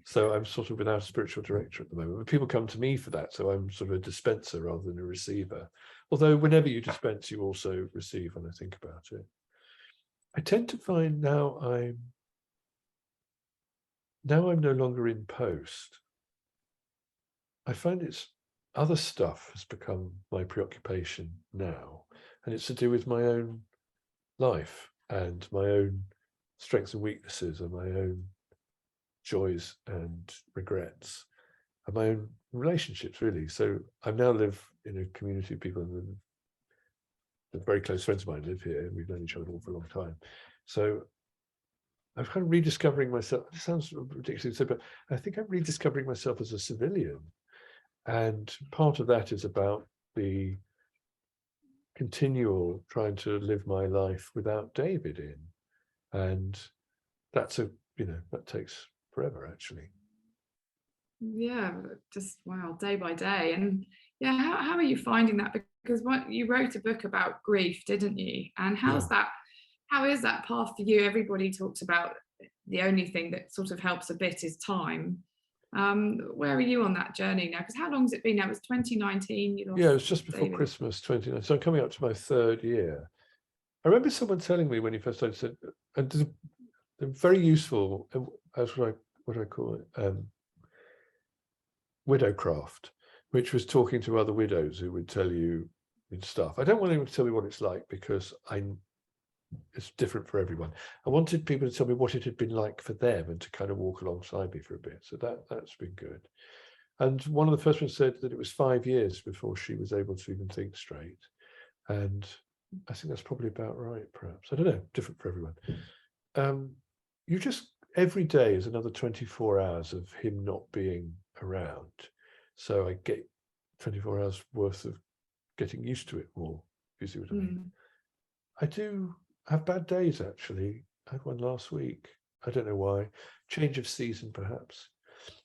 So I'm sort of without a spiritual director at the moment. But people come to me for that, so I'm sort of a dispenser rather than a receiver. Although whenever you dispense, you also receive when I think about it. I tend to find now I'm no longer in post. I find it's other stuff has become my preoccupation now, and it's to do with my own life and my own strengths and weaknesses and my own joys and regrets and my own relationships, really. So I now live in a community of people, and the very close friends of mine live here. We've known each other all for a long time. So I'm kind of rediscovering myself. It sounds ridiculous, but I think I'm rediscovering myself as a civilian. And part of that is about the continual trying to live my life without David in. And that's that takes forever, actually. Yeah, just wow, day by day. And yeah, how are you finding that? Because you wrote a book about grief, didn't you? And how is that path for you? Everybody talks about the only thing that sort of helps a bit is time. Where are you on that journey now? Because how long has it been now? It was 2019. It was just before David. Christmas 2019. So I'm coming up to my 3rd year. I remember someone telling me when he first started, said, and they're very useful, as what do I call it? Widowcraft, which was talking to other widows who would tell you stuff. I don't want anyone to tell me what it's like, because it's different for everyone. I wanted people to tell me what it had been like for them and to kind of walk alongside me for a bit. So that's been good. And one of the first ones said that it was 5 years before she was able to even think straight. And I think that's probably about right, perhaps. I don't know, different for everyone. You just, every day is another 24 hours of him not being around. So I get 24 hours worth of getting used to it more, if you see what I mean. I do have bad days, actually. I had one last week. I don't know why. Change of season, perhaps.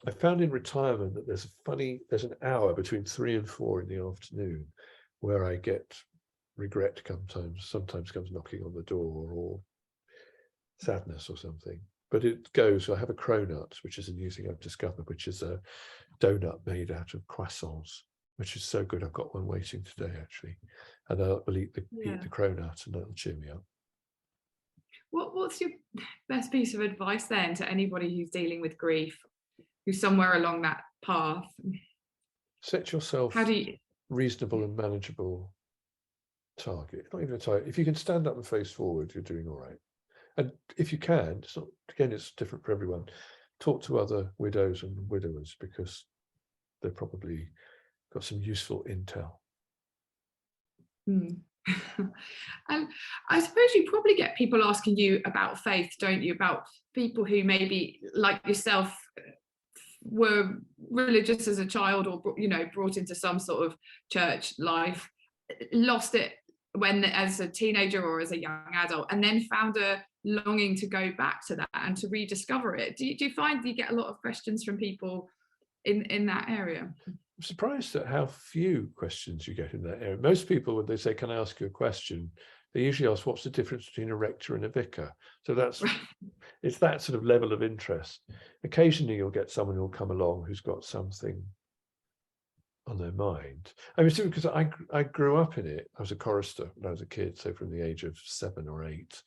I found in retirement that there's an hour between 3 and 4 in the afternoon where I get regret sometimes comes knocking on the door, or sadness or something. But it goes, I have a cronut, which is a new thing I've discovered, which is a donut made out of croissants, which is so good. I've got one waiting today, actually. And I'll eat the cronut, and that'll cheer me up. What's your best piece of advice then to anybody who's dealing with grief, who's somewhere along that path? Set yourself reasonable and manageable target. Not even a target. If you can stand up and face forward, you're doing all right. And if you can, it's different for everyone. Talk to other widows and widowers, because they've probably got some useful intel. And I suppose you probably get people asking you about faith, don't you? About people who maybe, like yourself, were religious as a child, or brought into some sort of church life, lost it when as a teenager or as a young adult, and then found a longing to go back to that and to rediscover it. Do you find you get a lot of questions from people in that area? I'm surprised at how few questions you get in that area. Most people, when they say, "Can I ask you a question?" they usually ask, "What's the difference between a rector and a vicar?" So that's it's that sort of level of interest. Occasionally you'll get someone who'll come along who's got something on their mind. I mean, because I grew up in it. I was a chorister when I was a kid, so from the age of 7 or 8,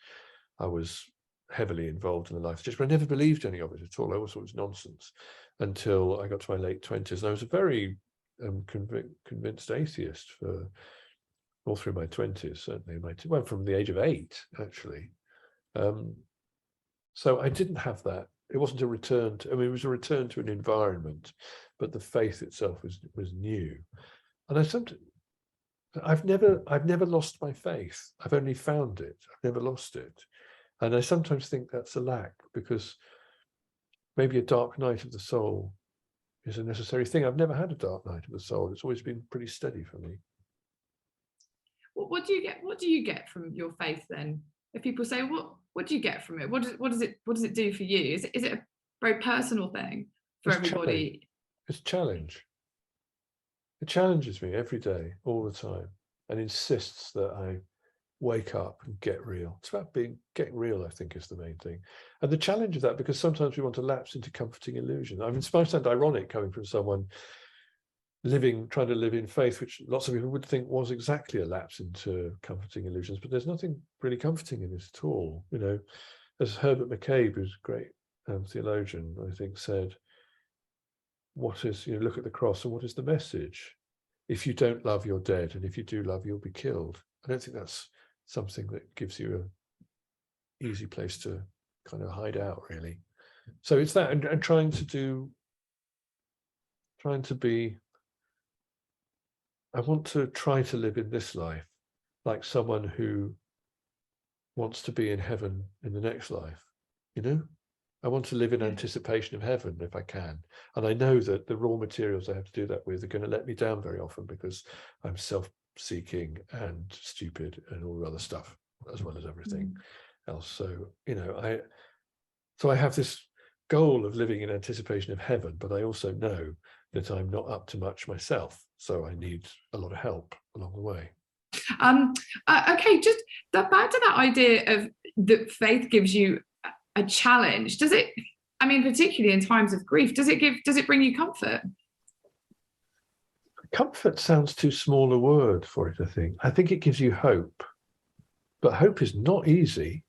I was heavily involved in the life of the church, but I never believed any of it at all. I always thought it was nonsense until I got to my late 20s, and I was a very convinced atheist for all through my 20s, certainly. Well, from the age of 8, actually. So I didn't have that. It wasn't a return to, it was a return to an environment, but the faith itself was new. And I've never lost my faith. I've only found it. I've never lost it. And I sometimes think that's a lack, because maybe a dark night of the soul is a necessary thing. I've never had a dark night of the soul. It's always been pretty steady for me. What do you get from your faith then? If people say, what do you get from it? What does it do for you? Is it a very personal thing for everybody? It's a challenge. It challenges me every day, all the time, and insists that I wake up and get real. It's about getting real, I think, is the main thing. And the challenge of that, because sometimes we want to lapse into comforting illusion. I mean, it might sound ironic coming from someone trying to live in faith, which lots of people would think was exactly a lapse into comforting illusions, but there's nothing really comforting in it at all. As Herbert McCabe, who's a great theologian, I think, said, what is, look at the cross, and what is the message? If you don't love, you're dead, and if you do love, you'll be killed. I don't think that's something that gives you an easy place to kind of hide out, really. So it's that, and trying to be, I want to try to live in this life like someone who wants to be in heaven in the next life. I want to live in anticipation of heaven if I can. And I know that the raw materials I have to do that with are going to let me down very often, because I'm self-seeking and stupid and all the other stuff, as well as everything else. So, I have this goal of living in anticipation of heaven, but I also know that I'm not up to much myself. So I need a lot of help along the way. Okay, just back to that idea of that faith gives you a challenge. Does it, I mean, particularly in times of grief, does it bring you comfort? Comfort sounds too small a word for it, I think. I think it gives you hope. But hope is not easy.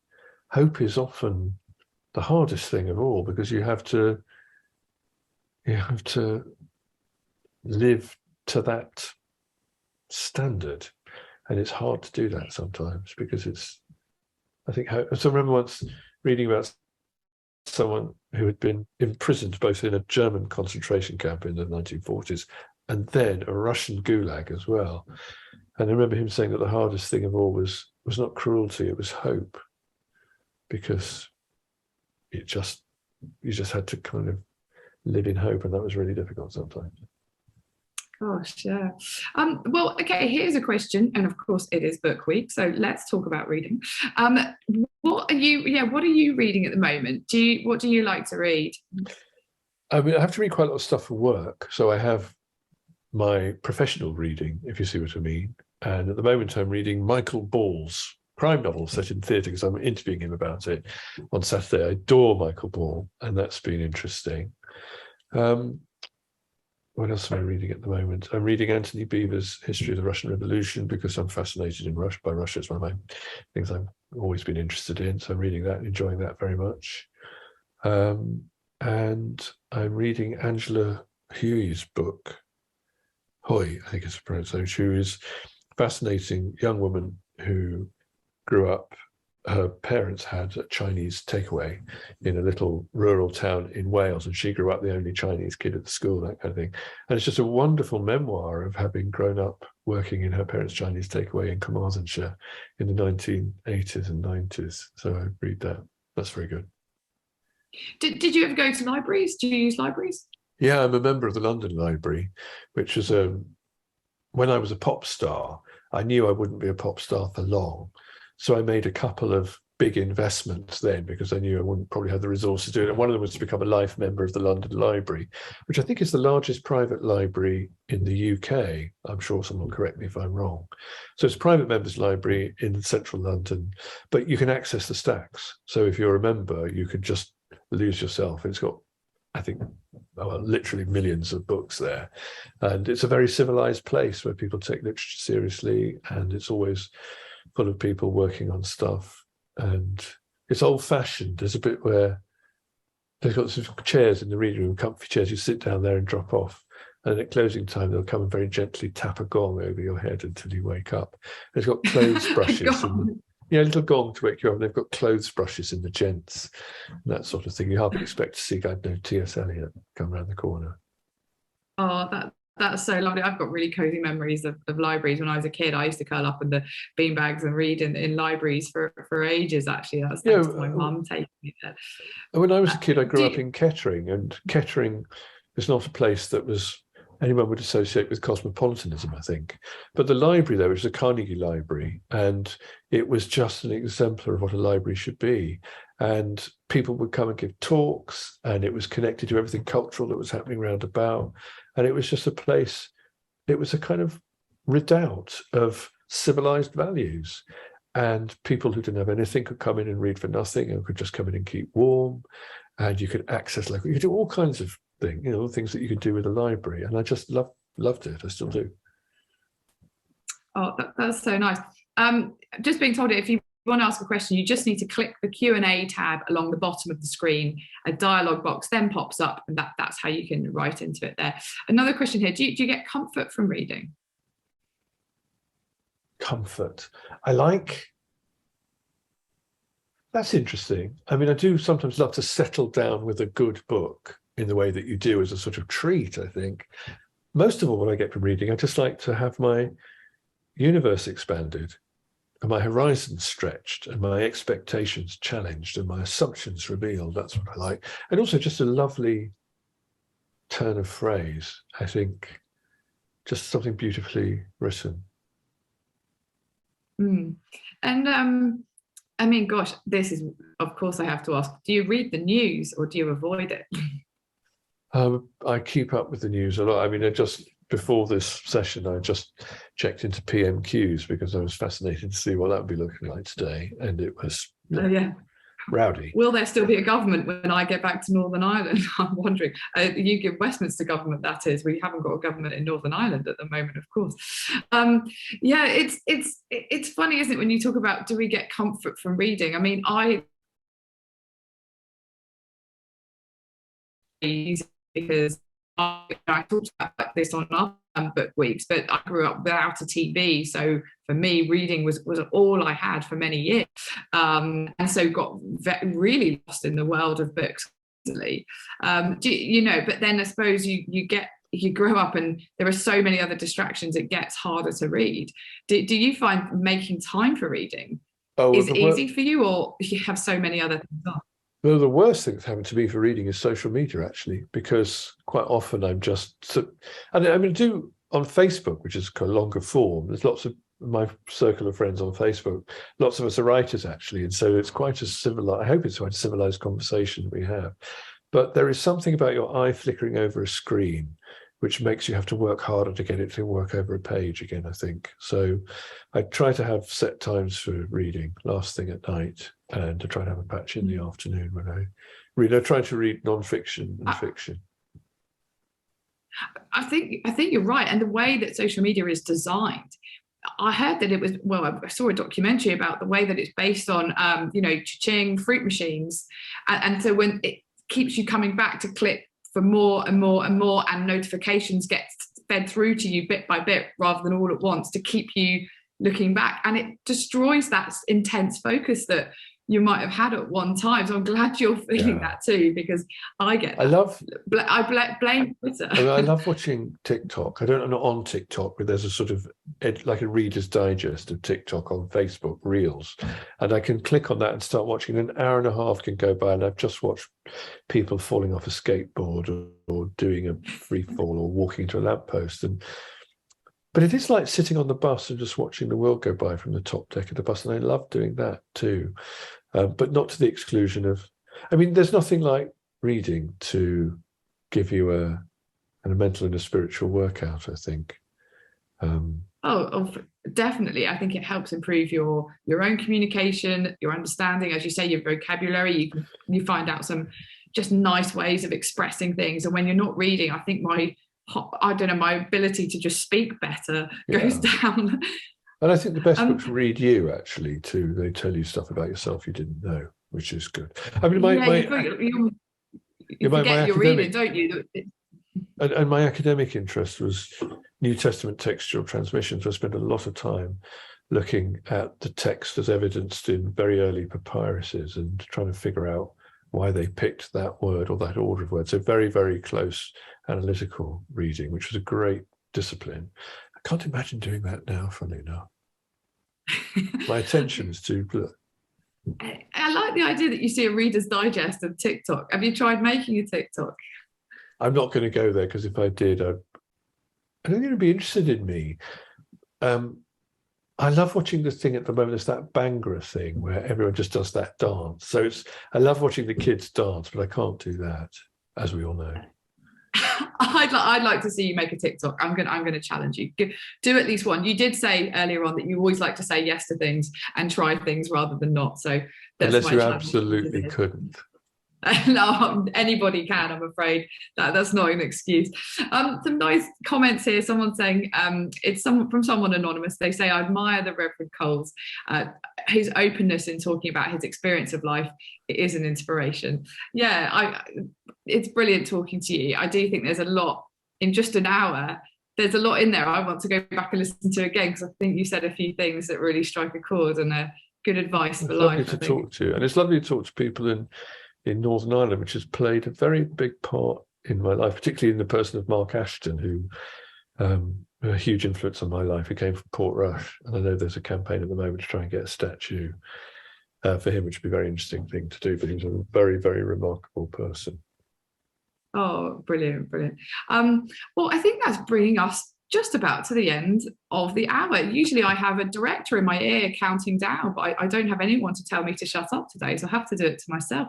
Hope is often the hardest thing of all, because you have to live to that standard. And it's hard to do that sometimes, because I remember once reading about someone who had been imprisoned both in a German concentration camp in the 1940s and then a Russian gulag as well. And I remember him saying that the hardest thing of all was not cruelty, it was hope, because you just had to kind of live in hope, and that was really difficult sometimes. Gosh, yeah. Well, okay, here's a question, and of course it is book week, so let's talk about reading. What are you reading at the moment? What do you like to read? I mean, I have to read quite a lot of stuff for work. So I have my professional reading, if you see what I mean. And at the moment I'm reading Michael Ball's crime novel set in theatre, because I'm interviewing him about it on Saturday. I adore Michael Ball, and that's been interesting. What else am I reading at the moment? I'm reading Anthony Beevor's History of the Russian Revolution, because I'm fascinated by Russia. It's one of my things I've always been interested in. So I'm reading that and enjoying that very much. And I'm reading Angela Huey's book, Hoy, I think it's pronounced, who is a fascinating young woman who grew up her parents had a Chinese takeaway in a little rural town in Wales, and she grew up the only Chinese kid at the school, that kind of thing. And it's just a wonderful memoir of having grown up working in her parents' Chinese takeaway in Carmarthenshire in the 1980s and 90s. So I read that. That's very good. Did you ever go to libraries? Do you use libraries? Yeah, I'm a member of the London Library, which was when I was a pop star, I knew I wouldn't be a pop star for long. So I made a couple of big investments then because I knew I wouldn't probably have the resources to do it. And one of them was to become a life member of the London Library, which I think is the largest private library in the UK. I'm sure someone will correct me if I'm wrong. So it's a private members library in central London, but you can access the stacks. So if you're a member, you could just lose yourself. It's got, I think, literally millions of books there. And it's a very civilized place where people take literature seriously, and it's always full of people working on stuff. And it's old-fashioned. There's a bit where they've got some chairs in the reading room, comfy chairs. You sit down there and drop off. And at closing time, they'll come and very gently tap a gong over your head until you wake up. And it's got clothes brushes. A little gong to wake you up. And they've got clothes brushes in the gents, and that sort of thing. You hardly expect to see, I know, T.S. Eliot come around the corner. Oh, that's so lovely. I've got really cozy memories of libraries. When I was a kid, I used to curl up in the beanbags and read in libraries for ages, actually. That was thanks to my mum taking me there. When I was a kid, I grew up in Kettering, and Kettering is not a place that anyone would associate with cosmopolitanism, I think. But the library there was the Carnegie Library, and it was just an exemplar of what a library should be. And people would come and give talks, and it was connected to everything cultural that was happening round about. And it was just a place, it was a kind of redoubt of civilized values. And people who didn't have anything could come in and read for nothing, and could just come in and keep warm. And you could access, you could do all kinds of things that you could do with a library. And I just loved it. I still do. Oh, that's so nice. Just being told, if you want to ask a question, you just need to click the Q&A tab along the bottom of the screen. A dialogue box then pops up, and that's how you can write into it there. Another question here, do you get comfort from reading? Comfort. That's interesting. I mean, I do sometimes love to settle down with a good book in the way that you do as a sort of treat, I think. Most of all, what I get from reading, I just like to have my universe expanded, and my horizons stretched, and my expectations challenged, and my assumptions revealed. That's what I like. And also just a lovely turn of phrase, I think. Just something beautifully written. And I mean, gosh, this is, of course I have to ask, do you read the news or do you avoid it? I keep up with the news a lot. I mean, before this session, I just checked into PMQs because I was fascinated to see what that would be looking like today. And it was rowdy. Will there still be a government when I get back to Northern Ireland? I'm wondering. You give Westminster government, that is. We haven't got a government in Northern Ireland at the moment, of course. Yeah, it's funny, isn't it, when you talk about, do we get comfort from reading? I mean, because I talked about this on our book weeks, but I grew up without a TV, so for me reading was all I had for many years, and so got really lost in the world of books. But then I suppose you grow up and there are so many other distractions, it gets harder to read. Do you find making time for reading is easy for you, or you have so many other things on? Well, the worst thing that's happened to me for reading is social media, actually, because quite often I'm I do on Facebook, which is kind of longer form. There's lots of my circle of friends on Facebook. Lots of us are writers, actually, and so it's quite I hope it's quite a civilized conversation we have. But there is something about your eye flickering over a screen which makes you have to work harder to get it to work over a page again, I think. So I try to have set times for reading, last thing at night, and to try to have a patch in the afternoon when I read. I try to read non-fiction and fiction. I think you're right. And the way that social media is designed, I heard that I saw a documentary about the way that it's based on, cha-ching, fruit machines. And so when it keeps you coming back to click for more and more and more, and notifications get fed through to you bit by bit rather than all at once, to keep you looking back, and it destroys that intense focus that you might have had at one time. So I'm glad you're feeling that too, because I get that. I blame Twitter. I mean, I love watching TikTok. I'm not on TikTok, but there's a sort of like a Reader's Digest of TikTok on Facebook Reels, and I can click on that and start watching. An hour and a half can go by, and I've just watched people falling off a skateboard or doing a free fall or walking into a lamppost. But it is like sitting on the bus and just watching the world go by from the top deck of the bus, and I love doing that too. But not to the exclusion of, I mean, there's nothing like reading to give you a mental and a spiritual workout, I think. Definitely. I think it helps improve your own communication, your understanding, as you say, your vocabulary. You find out some just nice ways of expressing things. And when you're not reading, I think my ability to just speak better goes down. And I think the best books read you, actually, too. They tell you stuff about yourself you didn't know, which is good. I mean, you forget your reading, don't you? And my academic interest was New Testament textual transmission. So I spent a lot of time looking at the text as evidenced in very early papyruses and trying to figure out why they picked that word or that order of words. So very, very close analytical reading, which was a great discipline. I can't imagine doing that now, funnily enough. My attention is too blurred. I like the idea that you see a Reader's Digest of TikTok. Have you tried making a TikTok? I'm not going to go there, because if I did, I don't think it'd be interested in me. I love watching the thing at the moment. It's that Bhangra thing where everyone just does that dance. So I love watching the kids dance, but I can't do that, as we all know. I'd like to see you make a TikTok. I'm gonna challenge you. Do at least one. You did say earlier on that you always like to say yes to things and try things rather than not. So unless you absolutely couldn't. No, anybody can, I'm afraid. That's not an excuse. Some nice comments here. Someone saying, it's from someone anonymous. They say, I admire the Reverend Coles. His openness in talking about his experience of life is an inspiration. Yeah, it's brilliant talking to you. I do think there's a lot in just an hour. There's a lot in there I want to go back and listen to again, because I think you said a few things that really strike a chord and are good advice for life. It's lovely to talk to you. And it's lovely to talk to people in Northern Ireland, which has played a very big part in my life, particularly in the person of Mark Ashton, who a huge influence on my life. He came from Portrush, and I know there's a campaign at the moment to try and get a statue for him, which would be a very interesting thing to do, but he's a very, very remarkable person. Oh, brilliant, brilliant. Well, I think that's bringing us just about to the end of the hour. Usually I have a director in my ear counting down, but I don't have anyone to tell me to shut up today, so I have to do it to myself.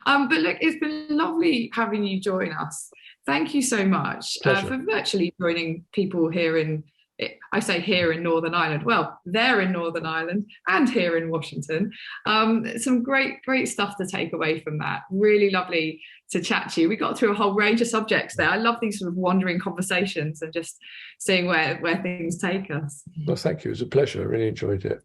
But look, it's been lovely having you join us. Thank you so much for virtually joining people here in, I say here in Northern Ireland, well, they're in Northern Ireland and here in Washington. Some great stuff to take away from that. Really lovely to chat to you. We got through a whole range of subjects there. I love these sort of wandering conversations and just seeing where things take us. Well, thank you. It was a pleasure. I really enjoyed it.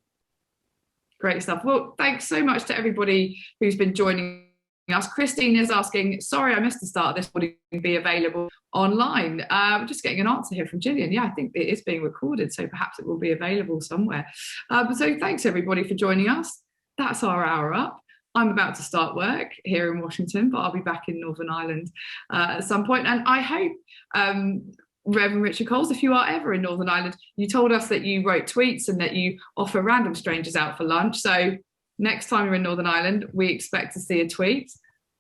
Great stuff. Well, thanks so much to everybody who's been joining us. Christine is asking, sorry, I missed the start of this. Would it be available online? We're just getting an answer here from Gillian. Yeah, I think it is being recorded, so perhaps it will be available somewhere. So thanks everybody for joining us. That's our hour up. I'm about to start work here in Washington, but I'll be back in Northern Ireland at some point. And I hope, Reverend Richard Coles, if you are ever in Northern Ireland, you told us that you wrote tweets and that you offer random strangers out for lunch. So next time you're in Northern Ireland, we expect to see a tweet,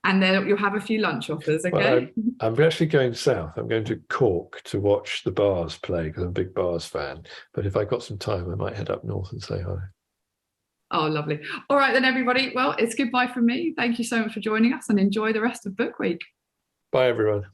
and then you'll have a few lunch offers, okay? Well, I'm actually going south. I'm going to Cork to watch the Bars play, because I'm a big Bars fan. But if I got some time, I might head up north and say hi. Oh, lovely. All right then, everybody. Well, it's goodbye from me. Thank you so much for joining us, and enjoy the rest of Book Week. Bye, everyone.